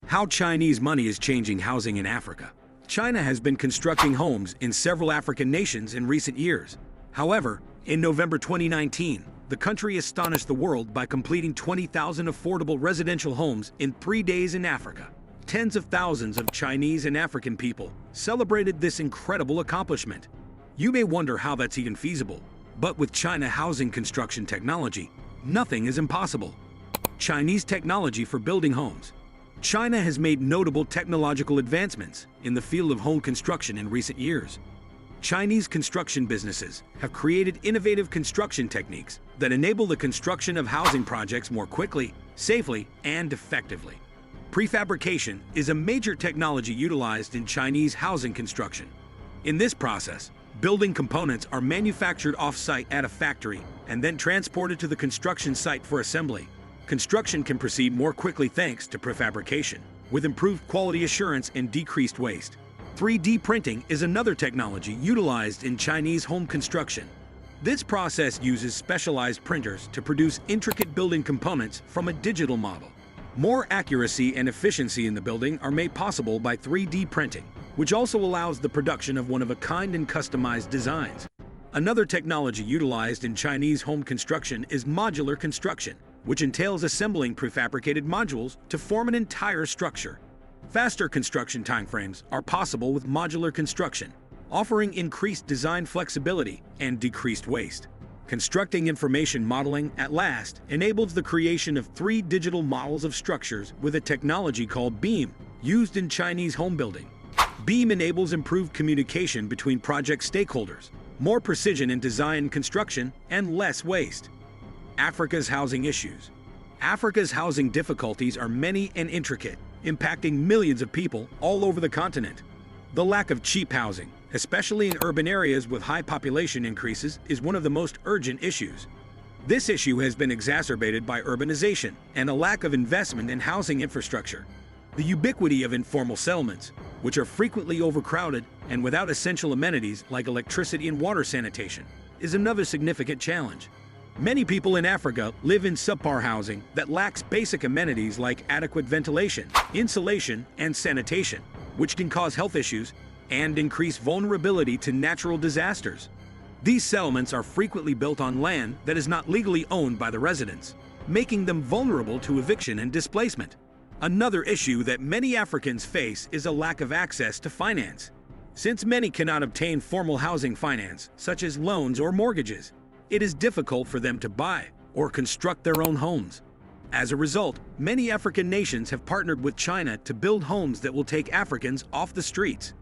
How Chinese money is changing housing in Africa. China has been constructing homes in several African nations in recent years. However, in November 2019, the country astonished the world by completing 20,000 affordable residential homes in 3 days in Africa. Tens of thousands of Chinese and African people celebrated this incredible accomplishment. You may wonder how that's even feasible, but with China housing construction technology, nothing is impossible. Chinese technology for building homes. China has made notable technological advancements in the field of home construction in recent years. Chinese construction businesses have created innovative construction techniques that enable the construction of housing projects more quickly, safely, and effectively. Prefabrication is a major technology utilized in Chinese housing construction. In this process, building components are manufactured off-site at a factory and then transported to the construction site for assembly. Construction can proceed more quickly thanks to prefabrication, with improved quality assurance and decreased waste. 3D printing is another technology utilized in Chinese home construction. This process uses specialized printers to produce intricate building components from a digital model. More accuracy and efficiency in the building are made possible by 3D printing, which also allows the production of one-of-a-kind and customized designs. Another technology utilized in Chinese home construction is modular construction, which entails assembling prefabricated modules to form an entire structure. Faster construction timeframes are possible with modular construction, offering increased design flexibility and decreased waste. Constructing information modeling at last enables the creation of 3 digital models of structures with a technology called BEAM, used in Chinese home building. BEAM enables improved communication between project stakeholders, more precision in design and construction, and less waste. Africa's housing issues. Africa's housing difficulties are many and intricate, impacting millions of people all over the continent. The lack of cheap housing, especially in urban areas with high population increases, is one of the most urgent issues. This issue has been exacerbated by urbanization and a lack of investment in housing infrastructure. The ubiquity of informal settlements, which are frequently overcrowded and without essential amenities like electricity and water sanitation, is another significant challenge. Many people in Africa live in subpar housing that lacks basic amenities like adequate ventilation, insulation, and sanitation, which can cause health issues and increase vulnerability to natural disasters. These settlements are frequently built on land that is not legally owned by the residents, making them vulnerable to eviction and displacement. Another issue that many Africans face is a lack of access to finance. Since many cannot obtain formal housing finance, such as loans or mortgages, it is difficult for them to buy or construct their own homes. As a result, many African nations have partnered with China to build homes that will take Africans off the streets.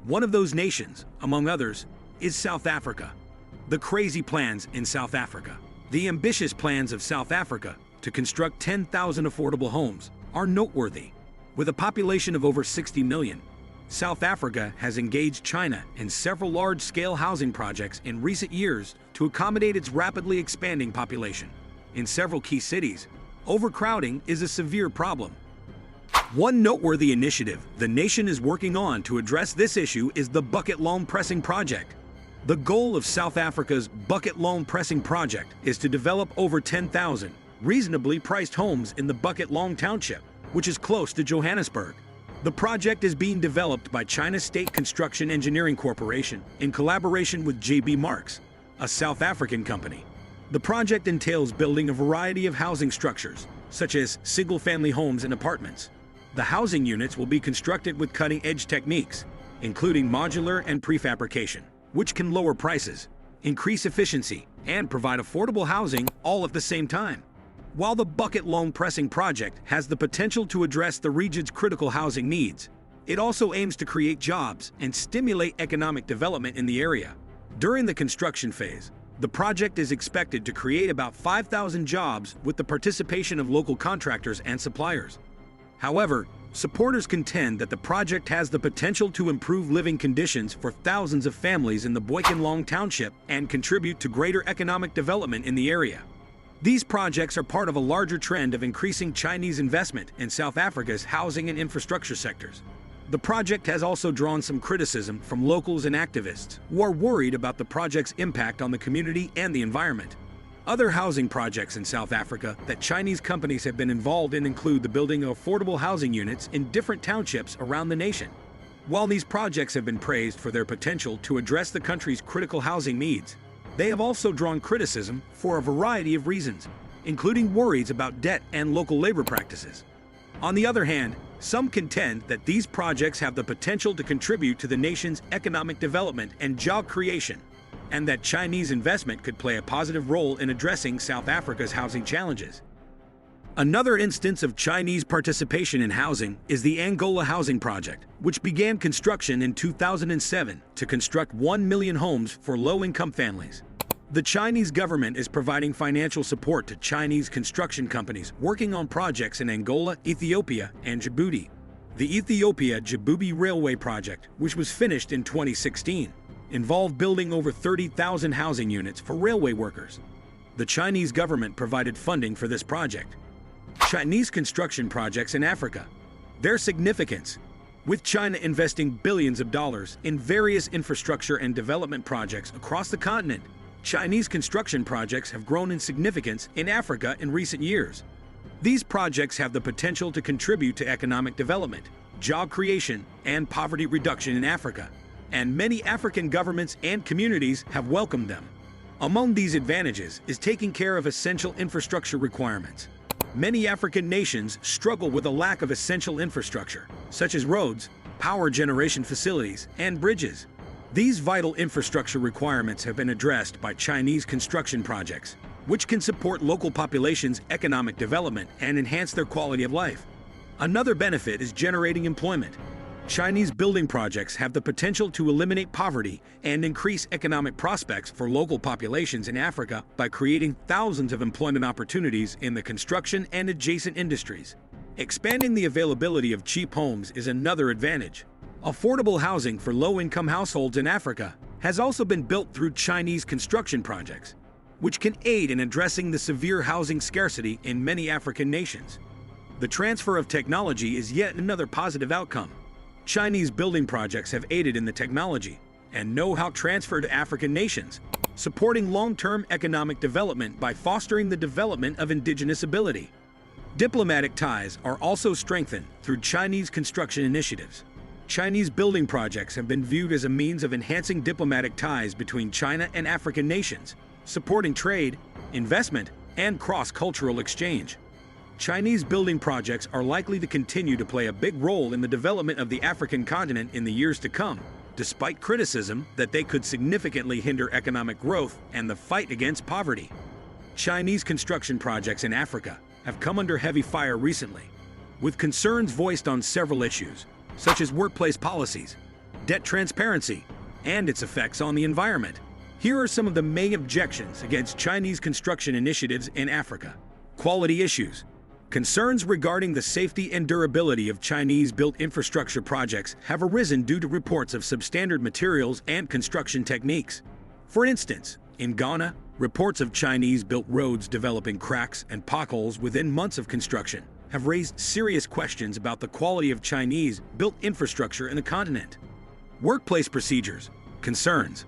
One of those nations, among others, is South Africa. The crazy plans in South Africa. The ambitious plans of South Africa to construct 10,000 affordable homes are noteworthy. With a population of over 60 million, South Africa has engaged China in several large-scale housing projects in recent years to accommodate its rapidly expanding population. In several key cities, overcrowding is a severe problem. One noteworthy initiative the nation is working on to address this issue is the Bucket Loan Pressing Project. The goal of South Africa's Bucket Loan Pressing Project is to develop over 10,000 reasonably priced homes in the Bucket Loan Township, which is close to Johannesburg. The project is being developed by China State Construction Engineering Corporation in collaboration with JB Marks, a South African company. The project entails building a variety of housing structures, such as single-family homes and apartments. The housing units will be constructed with cutting-edge techniques, including modular and prefabrication, which can lower prices, increase efficiency, and provide affordable housing all at the same time. While the Bucket Loan Pressing Project has the potential to address the region's critical housing needs, it also aims to create jobs and stimulate economic development in the area. During the construction phase, the project is expected to create about 5,000 jobs with the participation of local contractors and suppliers. However, supporters contend that the project has the potential to improve living conditions for thousands of families in the Bucket Loan Township and contribute to greater economic development in the area. These projects are part of a larger trend of increasing Chinese investment in South Africa's housing and infrastructure sectors. The project has also drawn some criticism from locals and activists who are worried about the project's impact on the community and the environment. Other housing projects in South Africa that Chinese companies have been involved in include the building of affordable housing units in different townships around the nation. While these projects have been praised for their potential to address the country's critical housing needs, they have also drawn criticism for a variety of reasons, including worries about debt and local labor practices. On the other hand, some contend that these projects have the potential to contribute to the nation's economic development and job creation, and that Chinese investment could play a positive role in addressing South Africa's housing challenges. Another instance of Chinese participation in housing is the Angola Housing Project, which began construction in 2007 to construct 1 million homes for low-income families. The Chinese government is providing financial support to Chinese construction companies working on projects in Angola, Ethiopia, and Djibouti. The Ethiopia-Djibouti Railway Project, which was finished in 2016, involved building over 30,000 housing units for railway workers. The Chinese government provided funding for this project. Chinese construction projects in Africa. Their significance. With China investing billions of dollars in various infrastructure and development projects across the continent, Chinese construction projects have grown in significance in Africa in recent years. These projects have the potential to contribute to economic development, job creation, and poverty reduction in Africa, and many African governments and communities have welcomed them. Among these advantages is taking care of essential infrastructure requirements. Many African nations struggle with a lack of essential infrastructure, such as roads, power generation facilities, and bridges. These vital infrastructure requirements have been addressed by Chinese construction projects, which can support local populations' economic development and enhance their quality of life. Another benefit is generating employment. Chinese building projects have the potential to eliminate poverty and increase economic prospects for local populations in Africa by creating thousands of employment opportunities in the construction and adjacent industries. Expanding the availability of cheap homes is another advantage. Affordable housing for low-income households in Africa has also been built through Chinese construction projects, which can aid in addressing the severe housing scarcity in many African nations. The transfer of technology is yet another positive outcome. Chinese building projects have aided in the technology and know-how transfer to African nations, supporting long-term economic development by fostering the development of indigenous ability. Diplomatic ties are also strengthened through Chinese construction initiatives. Chinese building projects have been viewed as a means of enhancing diplomatic ties between China and African nations, supporting trade, investment, and cross-cultural exchange. Chinese building projects are likely to continue to play a big role in the development of the African continent in the years to come, despite criticism that they could significantly hinder economic growth and the fight against poverty. Chinese construction projects in Africa have come under heavy fire recently, with concerns voiced on several issues, such as workplace policies, debt transparency, and its effects on the environment. Here are some of the main objections against Chinese construction initiatives in Africa. Quality issues. Concerns regarding the safety and durability of Chinese-built infrastructure projects have arisen due to reports of substandard materials and construction techniques. For instance, in Ghana, reports of Chinese-built roads developing cracks and potholes within months of construction have raised serious questions about the quality of Chinese-built infrastructure in the continent. Workplace procedures. Concerns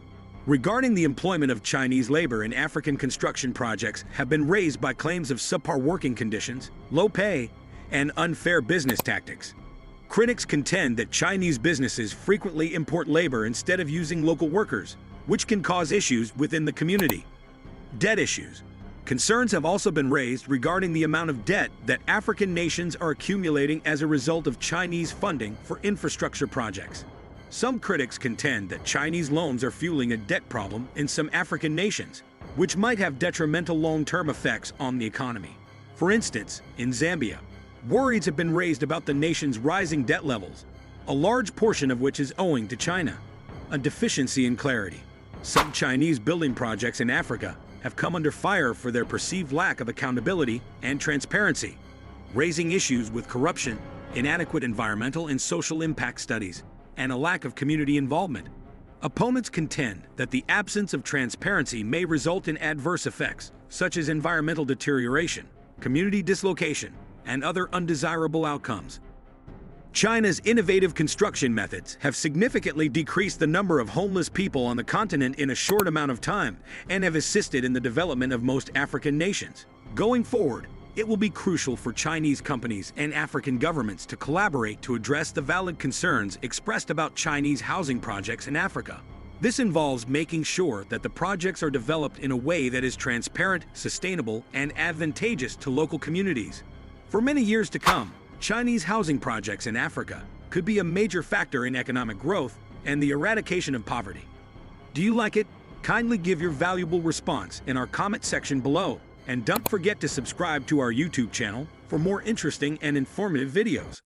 regarding the employment of Chinese labor in African construction projects have been raised by claims of subpar working conditions, low pay, and unfair business tactics. Critics contend that Chinese businesses frequently import labor instead of using local workers, which can cause issues within the community. Debt issues. Concerns have also been raised regarding the amount of debt that African nations are accumulating as a result of Chinese funding for infrastructure projects. Some critics contend that Chinese loans are fueling a debt problem in some African nations, which might have detrimental long-term effects on the economy. For instance, in Zambia, worries have been raised about the nation's rising debt levels, a large portion of which is owing to China. A deficiency in clarity. Some Chinese building projects in Africa have come under fire for their perceived lack of accountability and transparency, raising issues with corruption, inadequate environmental and social impact studies, and a lack of community involvement. Opponents contend that the absence of transparency may result in adverse effects, such as environmental deterioration, community dislocation, and other undesirable outcomes. China's innovative construction methods have significantly decreased the number of homeless people on the continent in a short amount of time and have assisted in the development of most African nations. Going forward, it will be crucial for Chinese companies and African governments to collaborate to address the valid concerns expressed about Chinese housing projects in Africa. This involves making sure that the projects are developed in a way that is transparent, sustainable, and advantageous to local communities. For many years to come, Chinese housing projects in Africa could be a major factor in economic growth and the eradication of poverty. Do you like it? Kindly give your valuable response in our comment section below, and don't forget to subscribe to our YouTube channel for more interesting and informative videos.